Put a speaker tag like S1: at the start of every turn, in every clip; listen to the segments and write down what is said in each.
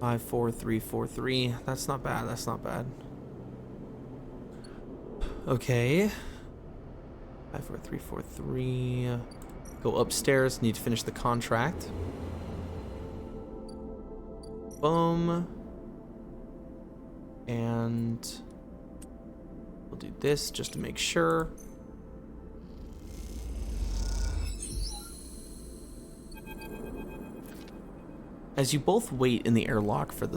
S1: 54343. That's not bad. That's not bad. Okay. 54343. Go upstairs. Need to finish the contract. Boom. And we'll do this just to make sure. As you both wait in the airlock for it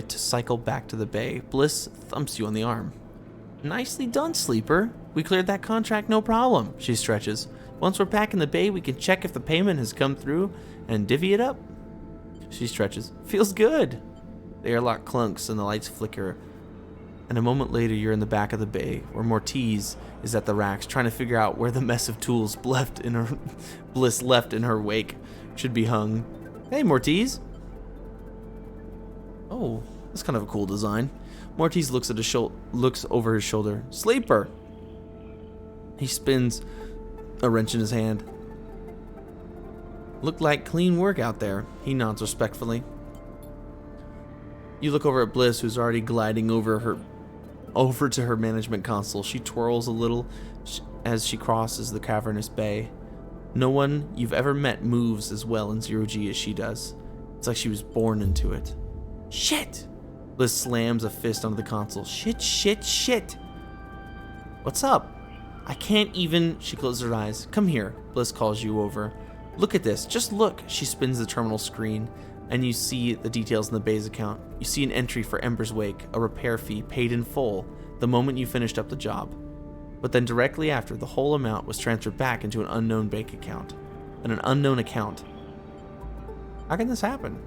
S1: to cycle back to the bay, Bliss thumps you on the arm. Nicely done, Sleeper. We cleared that contract no problem, she stretches. Once we're back in the bay, we can check if the payment has come through and divvy it up. She stretches. Feels good. The airlock clunks and the lights flicker. And a moment later, you're in the back of the bay, where Mortiz is at the racks, trying to figure out where the mess of tools Bliss left in her wake should be hung. Hey, Mortiz. Oh, that's kind of a cool design. Mortiz looks over his shoulder. Sleeper. He spins a wrench in his hand. Looked like clean work out there. He nods respectfully. You look over at Bliss, who's already gliding over to her management console. She twirls a little as she crosses the cavernous bay. No one you've ever met moves as well in Zero-G as she does. It's like she was born into it. Shit! Bliss slams a fist onto the console. Shit, shit, shit! What's up? I can't even... She closes her eyes. Come here. Bliss calls you over. Look at this. Just look. She spins the terminal screen, and you see the details in the bay's account. You see an entry for Ember's Wake, a repair fee paid in full the moment you finished up the job. But then directly after, the whole amount was transferred back into an unknown bank account. And an unknown account. How can this happen?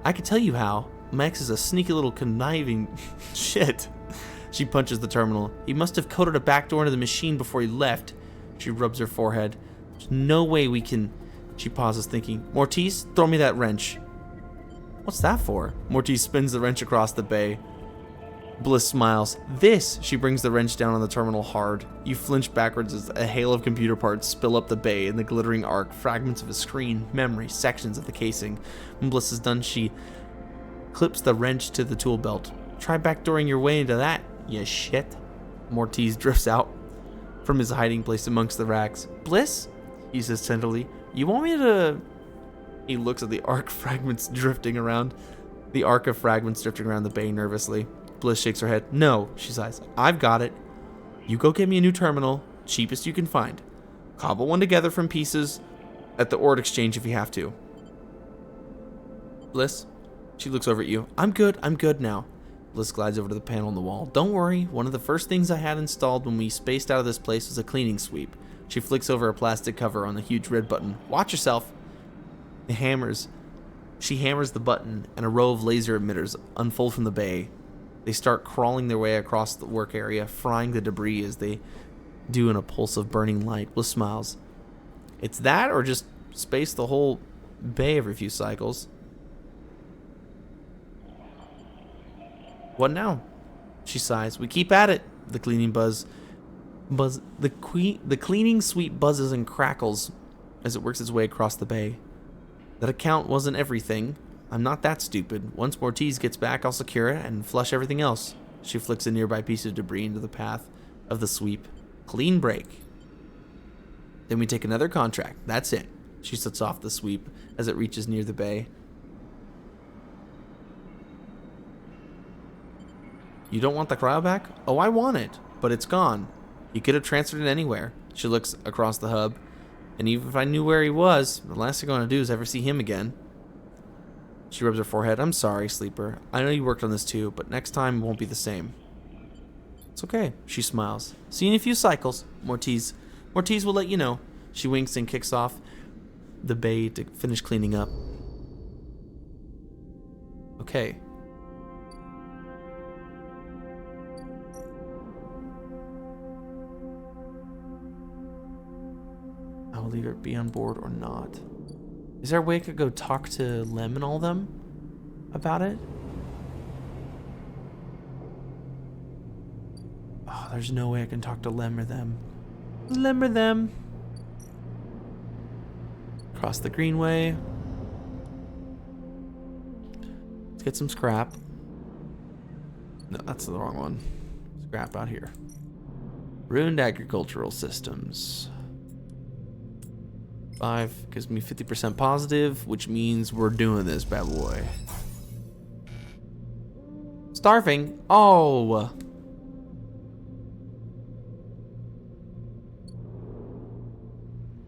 S1: I can tell you how. Max is a sneaky little conniving shit. She punches the terminal. He must have coded a backdoor into the machine before he left. She rubs her forehead. There's no way we can... She pauses, thinking. Mortiz, throw me that wrench. What's that for? Mortiz spins the wrench across the bay. Bliss smiles. This! She brings the wrench down on the terminal hard. You flinch backwards as a hail of computer parts spill up the bay in the glittering arc, fragments of a screen, memory, sections of the casing. When Bliss is done, she clips the wrench to the tool belt. Try backdooring your way into that, you shit. Mortiz drifts out from his hiding place amongst the racks. Bliss? He says tenderly. You want me to... He looks at the arc fragments drifting around. The arc of fragments drifting around the bay nervously. Bliss shakes her head. No, she sighs. I've got it. You go get me a new terminal, cheapest you can find. Cobble one together from pieces at the ord exchange if you have to. Bliss? She looks over at you. I'm good now. Bliss glides over to the panel on the wall. Don't worry, one of the first things I had installed when we spaced out of this place was a cleaning sweep. She flicks over a plastic cover on the huge red button. Watch yourself. She hammers the button, and a row of laser emitters unfold from the bay. They start crawling their way across the work area, frying the debris as they do in a pulse of burning light. Bliss smiles. It's that, or just space the whole bay every few cycles? What now? She sighs. We keep at it. The cleaning the cleaning sweep buzzes and crackles as it works its way across the bay. That account wasn't everything. I'm not that stupid. Once Mortiz gets back, I'll secure it and flush everything else. She flicks a nearby piece of debris into the path of the sweep. Clean break. Then we take another contract. That's it. She sets off the sweep as it reaches near the bay. You don't want the cryo back? Oh, I want it, but it's gone. He could have transferred it anywhere. She looks across the hub. And even if I knew where he was, the last thing I want to do is ever see him again. She rubs her forehead. I'm sorry, Sleeper. I know you worked on this too, but next time won't be the same. It's okay. She smiles. See you in a few cycles. Mortiz will let you know. She winks and kicks off the bay to finish cleaning up. Okay. I will either be on board or not. Is there a way I could go talk to Lem and all them about it? Oh, there's no way I can talk to Lem or them. Lem or them. Cross the greenway. get some scrap. No, that's the wrong one. Scrap out here. Ruined agricultural systems. 5 gives me 50% positive, which means we're doing this, bad boy. Starving? Oh!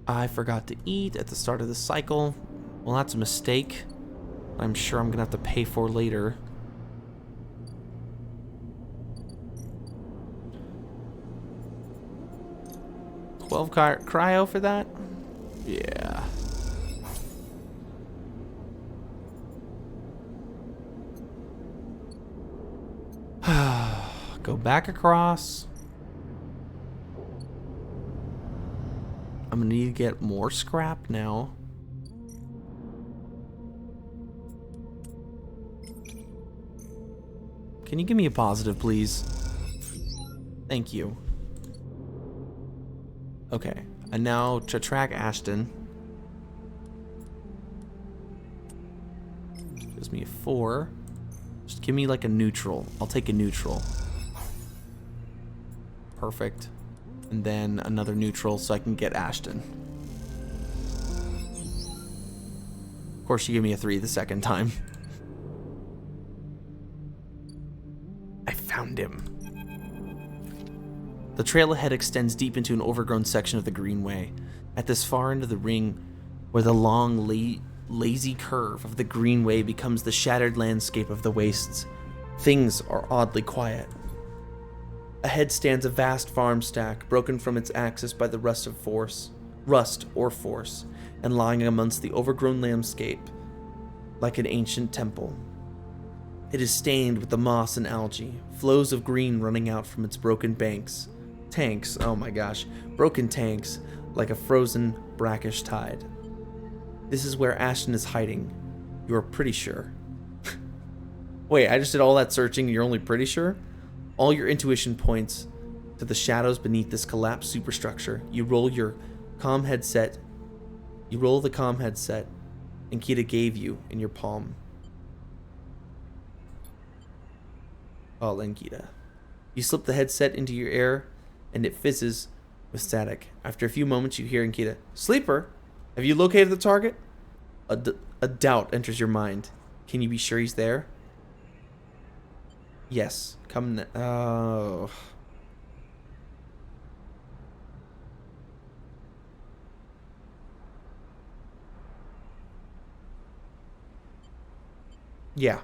S1: I forgot to eat at the start of the cycle. Well, that's a mistake. I'm sure I'm gonna have to pay for later. $12 cryo for that? Yeah. Go back across. I'm gonna need to get more scrap now. Can you give me a positive, please? Thank you. Okay, and now to track Ashton. Gives me a 4. Just give me like a neutral. I'll take a neutral. Perfect. And then another neutral so I can get Ashton. Of course, you give me a 3 the second time. I found him. The trail ahead extends deep into an overgrown section of the greenway. At this far end of the ring, where the long, lazy curve of the greenway becomes the shattered landscape of the wastes, things are oddly quiet. Ahead stands a vast farm stack, broken from its axis by the rust or force, and lying amongst the overgrown landscape like an ancient temple. It is stained with the moss and algae, flows of green running out from its broken banks. Tanks, oh my gosh, broken tanks, like a frozen, brackish tide. This is where Ashton is hiding. You are pretty sure. Wait, I just did all that searching and you're only pretty sure? All your intuition points to the shadows beneath this collapsed superstructure. You roll your comm headset. You roll the comm headset Ankita gave you in your palm. Oh, Ankita. You slip the headset into your ear, and it fizzes with static. After a few moments, you hear Ankita. Sleeper, have you located the target? A doubt enters your mind. Can you be sure he's there? Yes. Come oh. Yeah.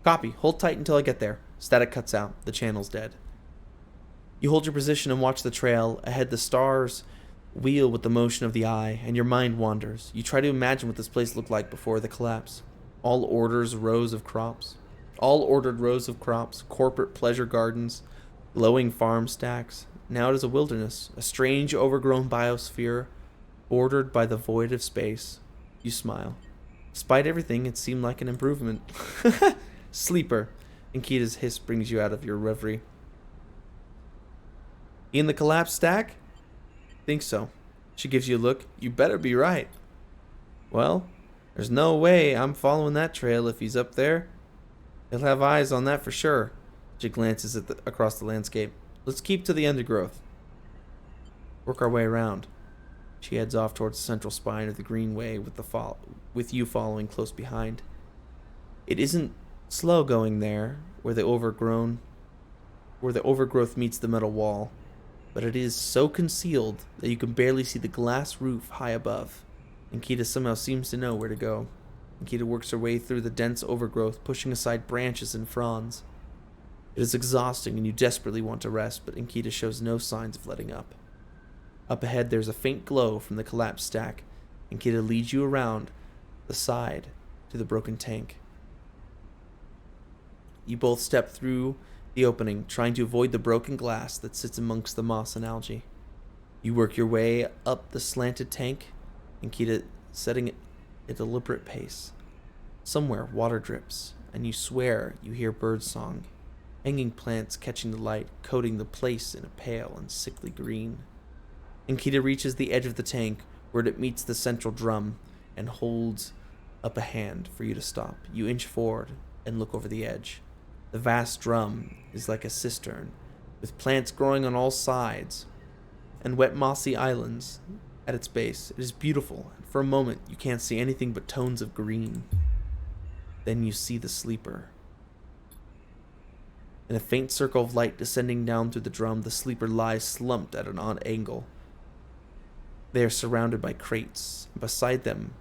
S1: Copy. Hold tight until I get there. Static cuts out. The channel's dead. You hold your position and watch the trail. Ahead, the stars wheel with the motion of the eye, and your mind wanders. You try to imagine what this place looked like before the collapse. All ordered rows of crops, corporate pleasure gardens, glowing farm stacks. Now it is a wilderness, a strange overgrown biosphere, bordered by the void of space. You smile. Despite everything, it seemed like an improvement. Sleeper. Ankita's hiss brings you out of your reverie. In the collapsed stack? Think so. She gives you a look. You better be right. Well, there's no way I'm following that trail if he's up there. He'll have eyes on that for sure. She glances at across the landscape. Let's keep to the undergrowth. Work our way around. She heads off towards the central spine of the greenway with you following close behind. It isn't slow going there, where the overgrowth meets the metal wall, but it is so concealed that you can barely see the glass roof high above. Ankita somehow seems to know where to go. Ankita works her way through the dense overgrowth, pushing aside branches and fronds. It is exhausting and you desperately want to rest, but Ankita shows no signs of letting up. Up ahead, there's a faint glow from the collapsed stack. Ankita leads you around the side to the broken tank. You both step through the opening, trying to avoid the broken glass that sits amongst the moss and algae. You work your way up the slanted tank, Ankita setting a deliberate pace. Somewhere, water drips, and you swear you hear birdsong, hanging plants catching the light, coating the place in a pale and sickly green. Ankita reaches the edge of the tank, where it meets the central drum, and holds up a hand for you to stop. You inch forward, and look over the edge. The vast drum is like a cistern, with plants growing on all sides, and wet mossy islands at its base. It is beautiful, and for a moment you can't see anything but tones of green. Then you see the sleeper. In a faint circle of light descending down through the drum, the sleeper lies slumped at an odd angle. They are surrounded by crates. Beside them,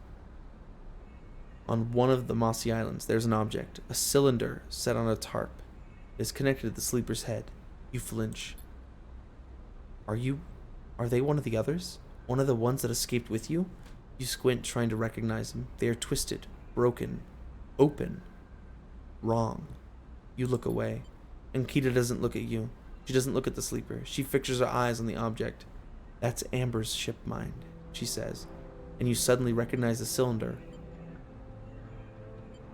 S1: on one of the mossy islands, there's an object, a cylinder set on a tarp. It is connected to the sleeper's head. You flinch. Are they one of the others? One of the ones that escaped with you? You squint, trying to recognize them. They are twisted, broken, open, wrong. You look away. Ankita doesn't look at you. She doesn't look at the sleeper. She fixes her eyes on the object. That's Amber's ship mind, she says. And you suddenly recognize the cylinder.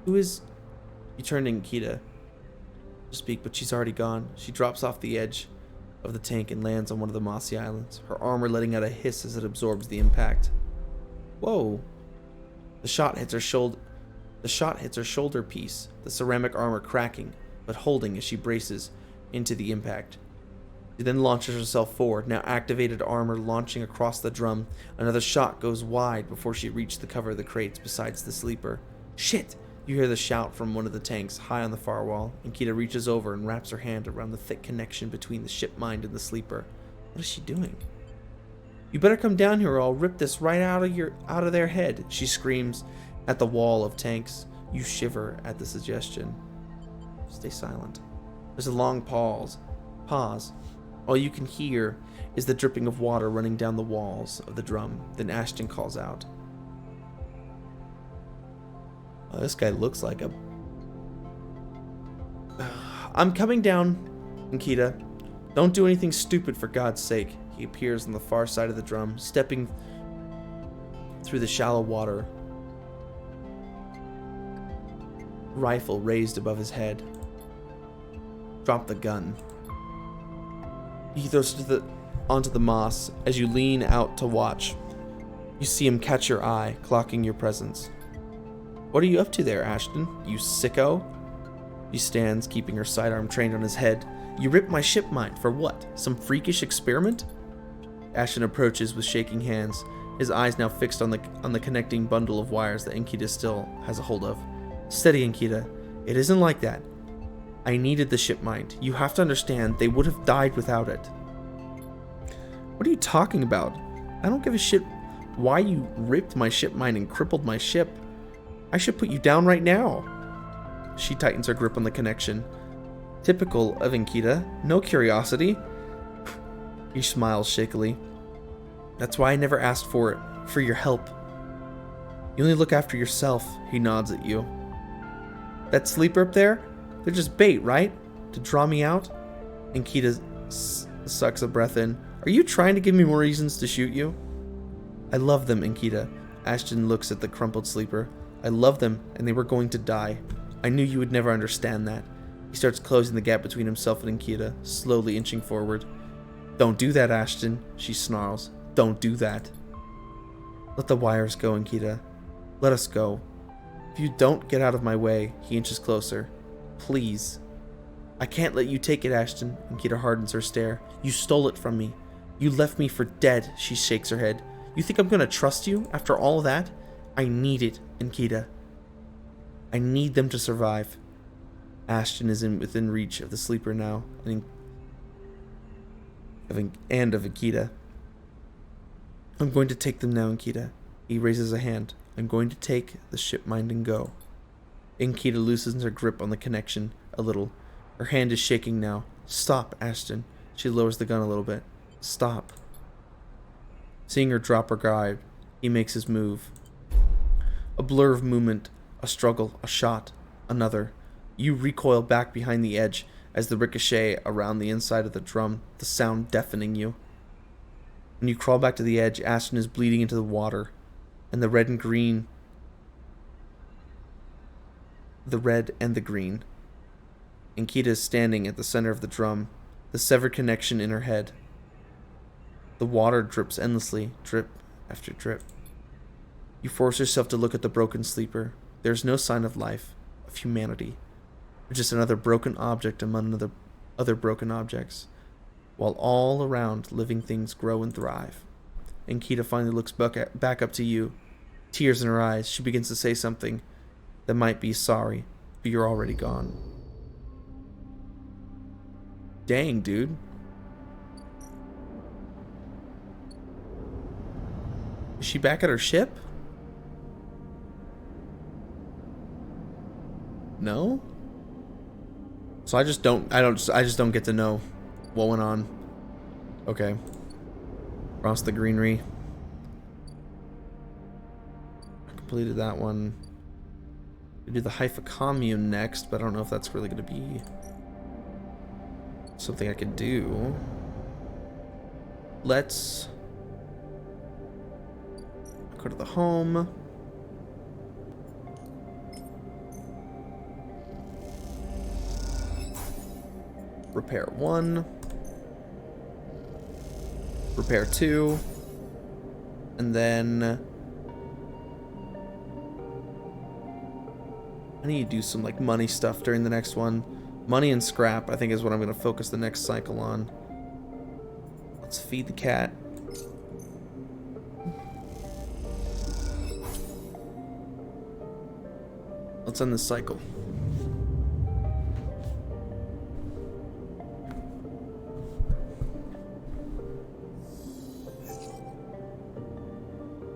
S1: Who is... You turn to Ankita to speak, but she's already gone. She drops off the edge of the tank and lands on one of the mossy islands, her armor letting out a hiss as it absorbs the impact. Whoa. The shot hits her shoulder piece, the ceramic armor cracking, but holding as she braces into the impact. She then launches herself forward, now activated armor launching across the drum. Another shot goes wide before she reaches the cover of the crates besides the sleeper. Shit! You hear the shout from one of the tanks high on the far wall. Ankita reaches over and wraps her hand around the thick connection between the ship mind and the sleeper. What is she doing? You better come down here or I'll rip this right out of their head, she screams at the wall of tanks. You shiver at the suggestion. Stay silent. There's a long pause. All you can hear is the dripping of water running down the walls of the drum. Then Ashton calls out. Oh, this guy looks like a... I'm coming down, Ankita. Don't do anything stupid for God's sake. He appears on the far side of the drum, stepping through the shallow water. Rifle raised above his head. Drop the gun. He throws it onto the moss. As you lean out to watch, you see him catch your eye, clocking your presence. What are you up to there, Ashton? You sicko? She stands, keeping her sidearm trained on his head. You ripped my ship mind for what? Some freakish experiment? Ashton approaches with shaking hands, his eyes now fixed on the connecting bundle of wires that Ankita still has a hold of. Steady, Ankita. It isn't like that. I needed the ship mind. You have to understand, they would have died without it. What are you talking about? I don't give a shit why you ripped my ship mind and crippled my ship. I should put you down right now. She tightens her grip on the connection. Typical of Ankita. No curiosity. He smiles shakily. That's why I never asked for it. For your help. You only look after yourself. He nods at you. That sleeper up there? They're just bait, right? To draw me out? Ankita sucks a breath in. Are you trying to give me more reasons to shoot you? I love them, Ankita. Ashton looks at the crumpled sleeper. I love them, and they were going to die. I knew you would never understand that. He starts closing the gap between himself and Ankita, slowly inching forward. Don't do that, Ashton, she snarls. Don't do that. Let the wires go, Ankita. Let us go. If you don't get out of my way, he inches closer. Please. I can't let you take it, Ashton. Ankita hardens her stare. You stole it from me. You left me for dead, she shakes her head. You think I'm gonna trust you after all of that? I need it, Ankita. I need them to survive. Ashton is within reach of the sleeper now, and of Ankita. I'm going to take them now, Ankita. He raises a hand. I'm going to take the ship mind and go. Ankita loosens her grip on the connection a little. Her hand is shaking now. Stop, Ashton. She lowers the gun a little bit. Stop. Seeing her drop her guard, he makes his move. A blur of movement, a struggle, a shot, another. You recoil back behind the edge as the ricochet around the inside of the drum, the sound deafening you. When you crawl back to the edge, Ashton is bleeding into the water, and the red and the green. Ankita is standing at the center of the drum, the severed connection in her head. The water drips endlessly, drip after drip. You force yourself to look at the broken sleeper. There is no sign of life, of humanity. You're just another broken object among other broken objects, while all around living things grow and thrive. Ankita finally looks back up to you, tears in her eyes. She begins to say something that might be sorry, but you're already gone. Dang, dude. Is she back at her ship? No? So I just don't get to know what went on. Okay. Across the greenery. I completed that one. We do the Haifa commune next, but I don't know if that's really going to be something I could do. Let's go to the home. Repair 1. Repair 2. And then I need to do some like money stuff during the next one. Money and scrap, I think, is what I'm going to focus the next cycle on. Let's feed the cat. Let's end this cycle.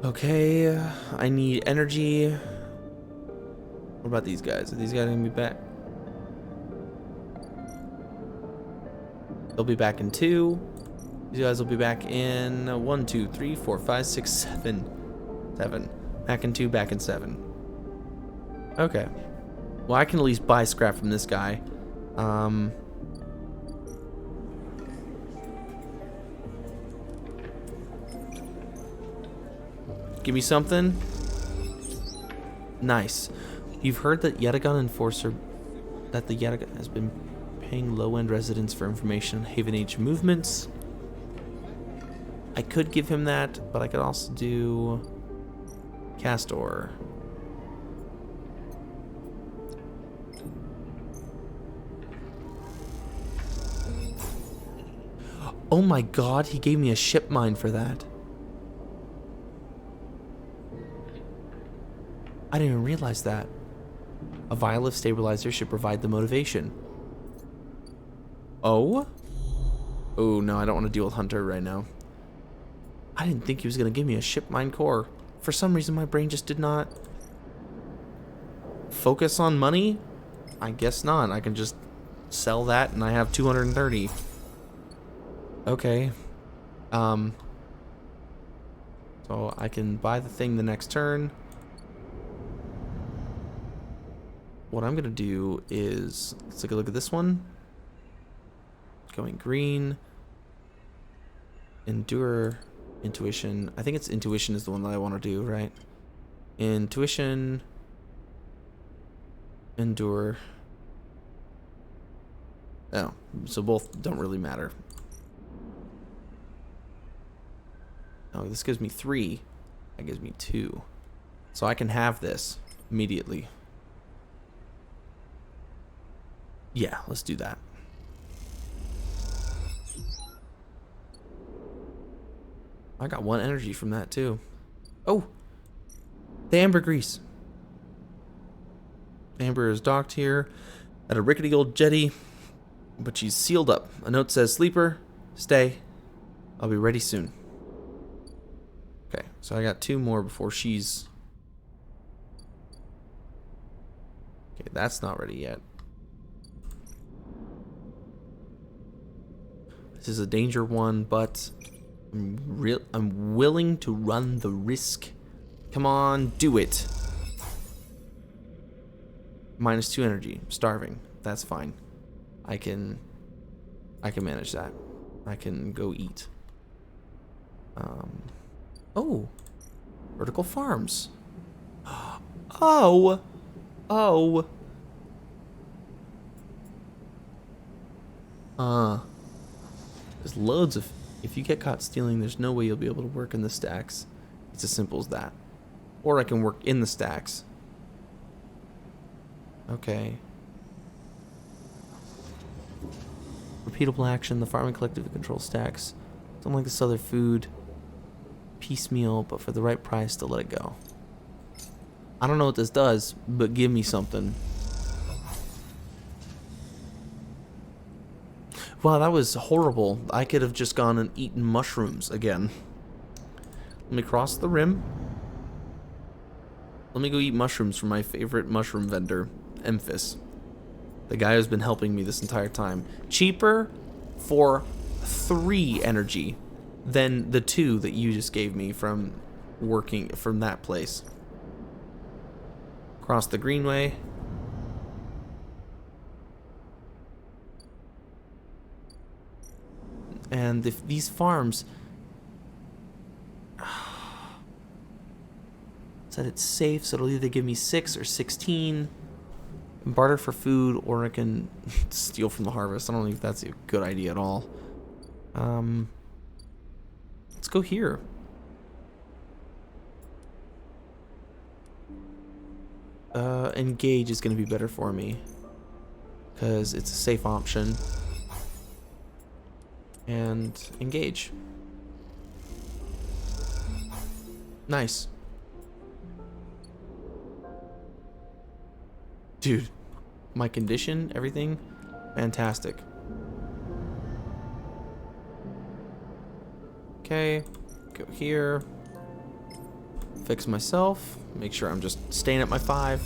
S1: Okay, I need energy. What about these guys? Are these guys gonna be back? They'll be back in 2. These guys will be back in 1, 2, 3, 4, 5, 6, 7. 7. Back in 2, back in 7. Okay. Well, I can at least buy scrap from this guy. Give me something. Nice. You've heard that Yatagan Enforcer, that the Yatagan has been paying low-end residents for information on Haven Age movements. I could give him that, but I could also do Castor. Oh my god, he gave me a ship mine for that. I didn't even realize that. A vial of stabilizer should provide the motivation. Oh? Oh, no, I don't want to deal with Hunter right now. I didn't think he was going to give me a ship mine core. For some reason, my brain just did not focus on money. I guess not. I can just sell that and I have 230. Okay. So I can buy the thing the next turn. What I'm gonna do is, let's take a look at this one. Going green. Endure, intuition. I think it's intuition is the one that I want to do, right? Intuition. Endure. Oh, so both don't really matter. Oh, this gives me 3. That gives me 2. So I can have this immediately. Yeah, let's do that. I got 1 energy from that too. Oh, the ambergris. Amber is docked here at a rickety old jetty, but she's sealed up. A note says, "Sleeper, stay. I'll be ready soon." Okay, so I got 2 more before she's... Okay, that's not ready yet. This is a danger one, but I'm willing to run the risk. Come on, do it. -2 energy. Starving. That's fine. I can manage that. I can go eat. Oh, vertical farms. Oh, there's loads of. If you get caught stealing, there's no way you'll be able to work in the stacks. It's as simple as that. Or I can work in the stacks. Okay. repeatable action. The farming collectively controls stacks. Don't like this other food. Piecemeal, but for the right price, to let it go. I don't know what this does, but give me something. Wow, that was horrible. I could have just gone and eaten mushrooms again. Let me cross the rim. Let me go eat mushrooms from my favorite mushroom vendor, Emphis. The guy who's been helping me this entire time. Cheaper for 3 energy than the 2 that you just gave me from working from that place. Cross the greenway. And if these farms said it's safe, so it'll either give me 6 or 16. Barter for food, or I can steal from the harvest. I don't know if that's a good idea at all. Let's go here. Engage is going to be better for me because it's a safe option. And engage. Nice. Dude, my condition, everything, fantastic. Okay, go here. Fix myself. Make sure I'm just staying at my 5.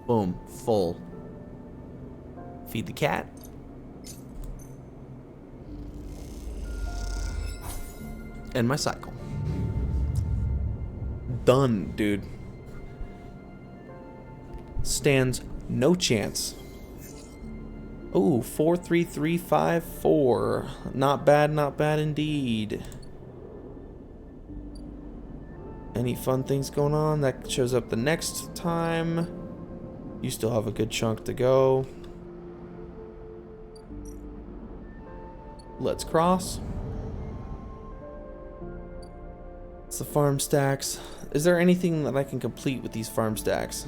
S1: Boom, full. Feed the cat. And my cycle. Done, dude. Stands no chance. Oh, 43354. Not bad indeed. Any fun things going on? That shows up the next time. You still have a good chunk to go. Let's cross. It's the farm stacks. Is there anything that I can complete with these farm stacks?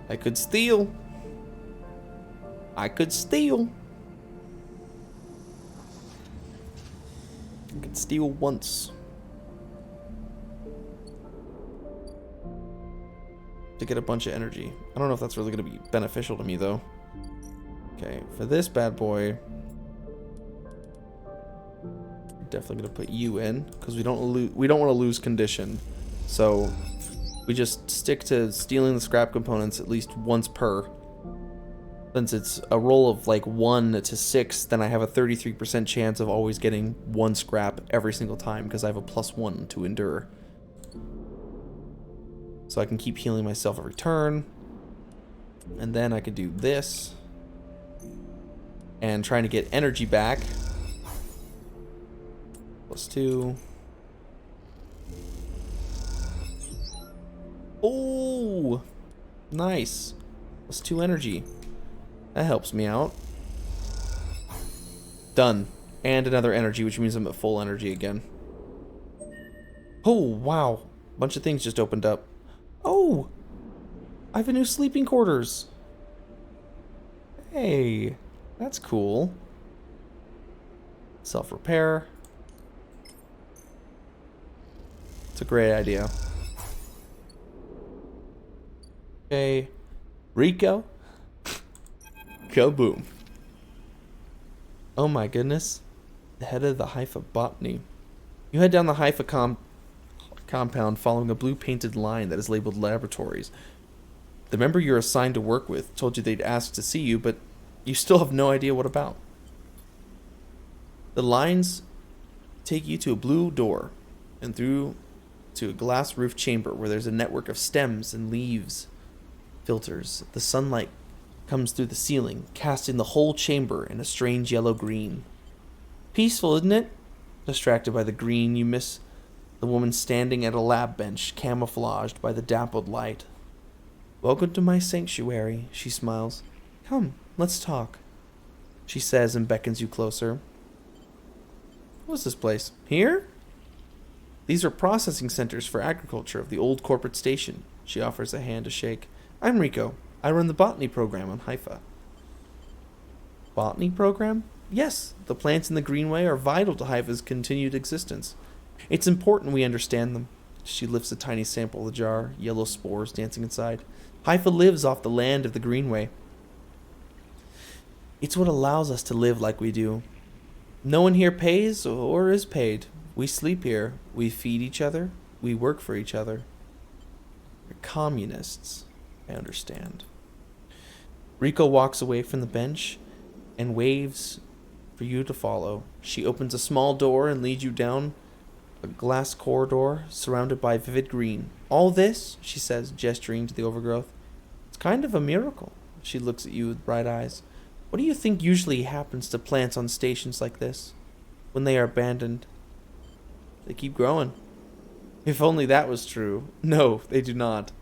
S1: I could steal. I could steal. I could steal once. To get a bunch of energy. I don't know if that's really going to be beneficial to me though. Okay, for this bad boy, definitely going to put you in because we don't want to lose condition. So we just stick to stealing the scrap components at least once per. Since it's a roll of like 1 to 6, then I have a 33% chance of always getting 1 scrap every single time because I have a +1 to endure. So I can keep healing myself every turn. And then I could do this. And trying to get energy back. +2. Oh! Nice. +2 energy. That helps me out. Done. And another energy, which means I'm at full energy again. Oh, wow. Bunch of things just opened up. Oh! I have a new sleeping quarters. Hey, that's cool. Self-repair. It's a great idea. Okay. Rico. Kaboom. Oh my goodness. The head of the Haifa botany. You head down the Haifa compound following a blue painted line that is labeled laboratories. The member you're assigned to work with told you they'd asked to see you, but you still have no idea what about. The lines take you to a blue door and through to a glass roof chamber where there's a network of stems and leaves filters. The sunlight comes through the ceiling, casting the whole chamber in a strange yellow-green. Peaceful, isn't it? Distracted by the green, you miss the woman standing at a lab bench, camouflaged by the dappled light. Welcome to my sanctuary, she smiles. Come, let's talk, she says and beckons you closer. What's this place? Here? These are processing centers for agriculture of the old corporate station. She offers a hand to shake. I'm Rico. I run the botany program on Haifa. Botany program? Yes, the plants in the greenway are vital to Haifa's continued existence. It's important we understand them. She lifts a tiny sample of the jar, yellow spores dancing inside. Haifa lives off the land of the greenway. It's what allows us to live like we do. No one here pays or is paid. We sleep here. We feed each other. We work for each other. We're communists, I understand. Rico walks away from the bench and waves for you to follow. She opens a small door and leads you down a glass corridor surrounded by vivid green. All this, she says, gesturing to the overgrowth, it's kind of a miracle. She looks at you with bright eyes. What do you think usually happens to plants on stations like this when they are abandoned? They keep growing. If only that was true. No, they do not.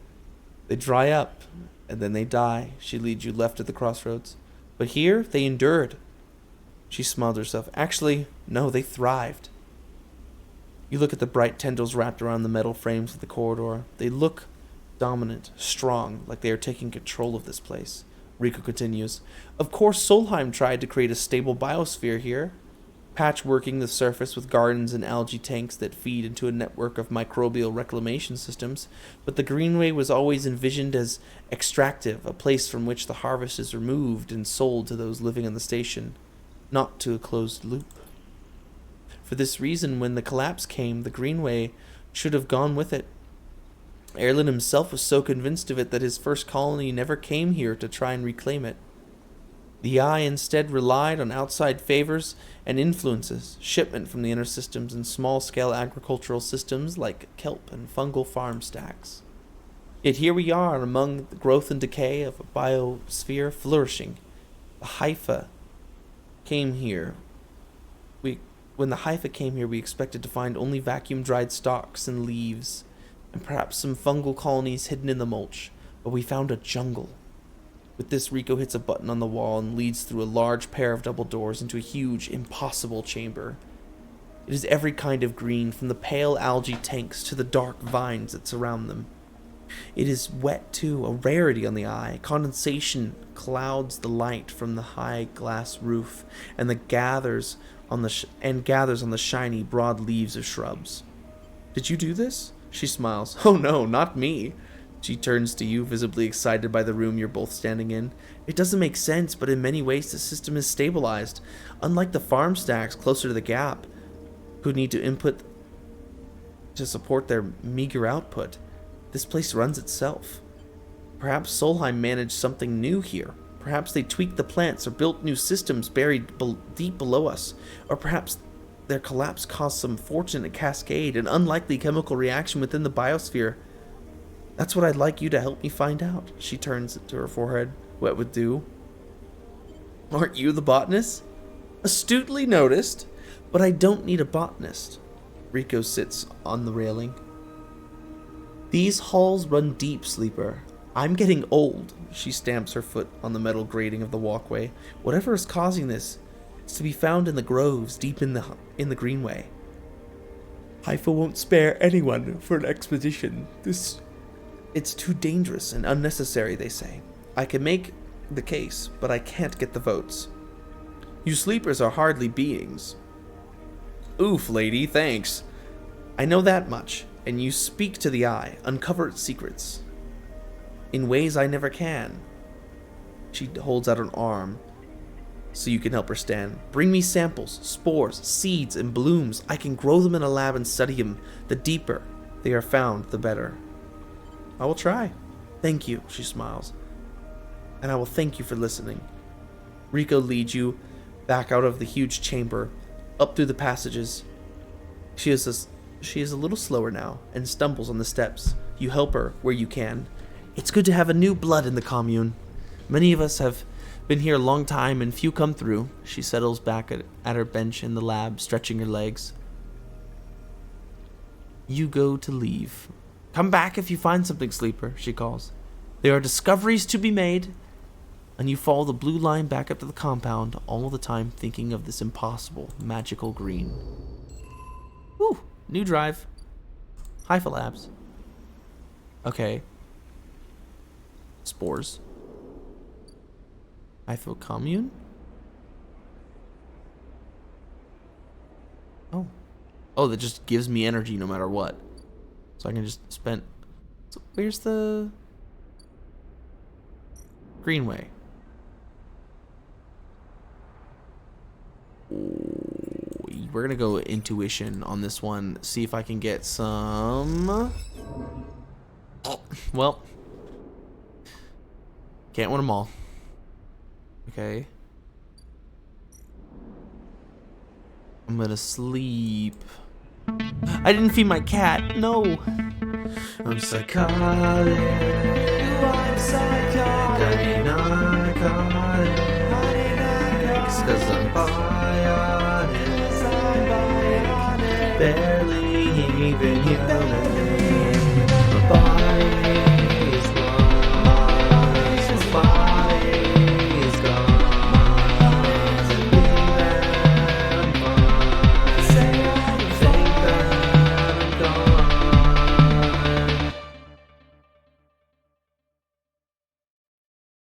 S1: They dry up, and then they die. She leads you left at the crossroads. But here, they endured. She smiled herself. Actually, no, they thrived. You look at the bright tendrils wrapped around the metal frames of the corridor. They look dominant, strong, like they are taking control of this place. Rico continues. Of course, Solheim tried to create a stable biosphere here, patchworking the surface with gardens and algae tanks that feed into a network of microbial reclamation systems, but the Greenway was always envisioned as extractive, a place from which the harvest is removed and sold to those living on the station, not to a closed loop. For this reason, when the collapse came, the Greenway should have gone with it. Erlen himself was so convinced of it that his first colony never came here to try and reclaim it. The Eye instead relied on outside favors and influences, shipment from the inner systems, and small-scale agricultural systems like kelp and fungal farm stacks. Yet here we are among the growth and decay of a biosphere flourishing. The Haifa came here. When the Haifa came here, we expected to find only vacuum-dried stalks and leaves, and perhaps some fungal colonies hidden in the mulch, but we found a jungle. With this, Rico hits a button on the wall and leads through a large pair of double doors into a huge, impossible chamber. It is every kind of green, from the pale algae tanks to the dark vines that surround them. It is wet too, a rarity on the Eye. Condensation clouds the light from the high glass roof and gathers on the shiny, broad leaves of shrubs. Did you do this? She smiles. Oh no, not me. She turns to you, visibly excited by the room you're both standing in. It doesn't make sense, but in many ways the system is stabilized. Unlike the farm stacks closer to the gap, who need to input to support their meager output, this place runs itself. Perhaps Solheim managed something new here. Perhaps they tweaked the plants or built new systems buried deep below us. Or perhaps their collapse caused some fortunate cascade, an unlikely chemical reaction within the biosphere. That's what I'd like you to help me find out. She turns to her forehead, wet with dew. Aren't you the botanist? Astutely noticed, but I don't need a botanist. Rico sits on the railing. These halls run deep, sleeper. I'm getting old. She stamps her foot on the metal grating of the walkway. Whatever is causing this is to be found in the groves deep in the greenway. Haifa won't spare anyone for an expedition. It's too dangerous and unnecessary, they say. I can make the case, but I can't get the votes. You sleepers are hardly beings. Oof, lady, thanks. I know that much, and you speak to the Eye, uncover its secrets. In ways I never can. She holds out an arm so you can help her stand. Bring me samples, spores, seeds, and blooms. I can grow them in a lab and study them. The deeper they are found, the better. I will try. Thank you, she smiles. And I will thank you for listening. Rico leads you back out of the huge chamber, up through the passages. She is a little slower now and stumbles on the steps. You help her where you can. It's good to have a new blood in the commune. Many of us have been here a long time and few come through. She settles back at her bench in the lab, stretching her legs. You go to leave. Come back if you find something, sleeper, she calls. There are discoveries to be made. And you follow the blue line back up to the compound, all the time thinking of this impossible, magical green. Whew, new drive. Haifa Labs. Okay. Spores. Haifa commune? Oh, that just gives me energy no matter what. So I can just spend... So where's the... Greenway? We're gonna go intuition on this one. See if I can get some... Well... Can't win them all. Okay. I'm gonna sleep. I didn't feed my cat. No. I'm psychotic. I'm psychotic. Dirty narcotics. 'Cause I'm bionic. Bear